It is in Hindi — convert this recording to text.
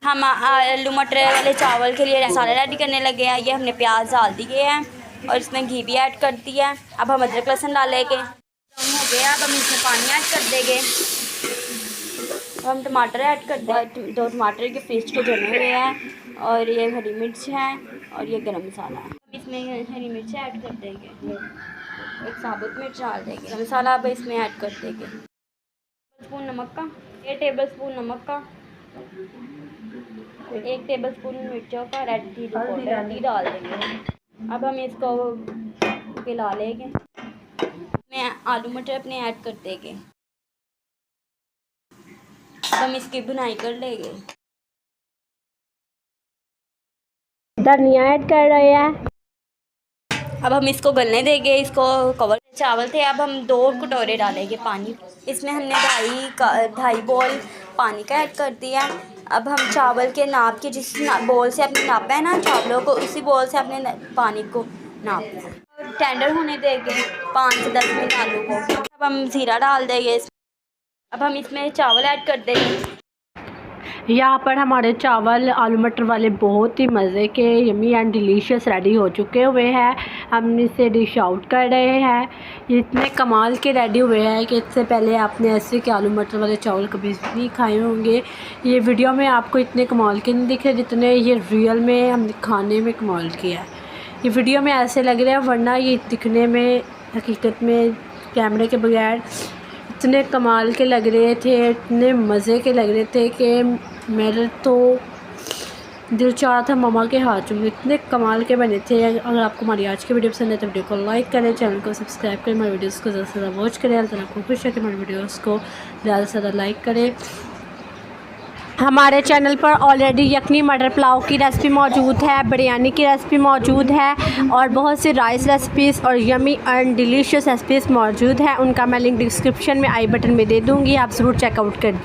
हम आलू मटर वाले चावल के लिए मसाला रेडी करने लगे हैं। ये हमने प्याज डाल दिए हैं और इसमें घी भी ऐड कर दिया है। अब हम अदरक लहसुन डालेंगे। हो गया, अब हम इसमें पानी ऐड कर देंगे। अब हम टमाटर ऐड कर दें। 2 टमाटर के पेस्ट के जमे हुए हैं और ये हरी मिर्च है और ये गरम मसाला है। इसमें हरी मिर्च ऐड कर देंगे, एक साबुत मिर्च डाल देंगे। गरम मसाला अब इसमें ऐड कर देंगे। स्पून नमक का, 1 टेबल स्पून नमक का, 1 टेबल स्पून मिर्चों का, रेड टी डाल देंगे। अब हम इसको पिला लेंगे। मैं आलू मटर अपने ऐड कर देंगे। अब हम इसकी बुनाई कर लेंगे। धनिया ऐड कर रहे हैं। अब हम इसको गलने देंगे, इसको कवर। चावल थे, अब हम 2 कटोरे डालेंगे पानी। इसमें हमने 2.5 बॉल पानी का ऐड कर दिया। अब हम चावल के नाप के, जिस बॉल से आपने नापा है ना चावलों को, उसी बॉल से अपने पानी को नापना है। टेंडर होने देंगे 5 से 10 मिनट आलू को। अब हम ज़ीरा डाल देंगे। अब हम इसमें चावल ऐड कर देंगे। यहाँ पर हमारे चावल आलू मटर वाले बहुत ही मज़े के यमी एंड डिलीशियस रेडी हो चुके हुए हैं। हम इसे डिश आउट कर रहे हैं। ये इतने कमाल के रेडी हुए हैं कि इससे पहले आपने ऐसे के आलू मटर वाले चावल कभी नहीं खाए होंगे। ये वीडियो में आपको इतने कमाल के नहीं दिख रहे जितने ये रियल में हमने खाने में कमाल किया है। ये वीडियो में ऐसे लग रहे हैं, वरना ये दिखने में हकीकत में कैमरे के बगैर इतने कमाल के लग रहे थे, इतने मज़े के लग रहे थे कि मेरे तो दिल चाह रहा था मम्मा के हाथ में। इतने कमाल के बने थे। अगर आपको हमारी आज की वीडियो पसंद है तो वीडियो को लाइक करें, चैनल को सब्सक्राइब करें, हमारी वीडियोस को ज़्यादा से ज़्यादा वॉच करें। अल्लाह आपको खुश है कि हमारी वीडियोस को ज़्यादा से ज़्यादा लाइक करें। हमारे चैनल पर ऑलरेडी यखनी मटर पुलाव की रेसिपी मौजूद है, बिरयानी की रेसिपी मौजूद है और बहुत सी राइस रेसिपीज़ और यमी एंड डिलीशियस रेसिपीज़ मौजूद है। उनका मैं लिंक डिस्क्रिप्शन में आई बटन में दे दूँगी, आप ज़रूर चेकआउट कर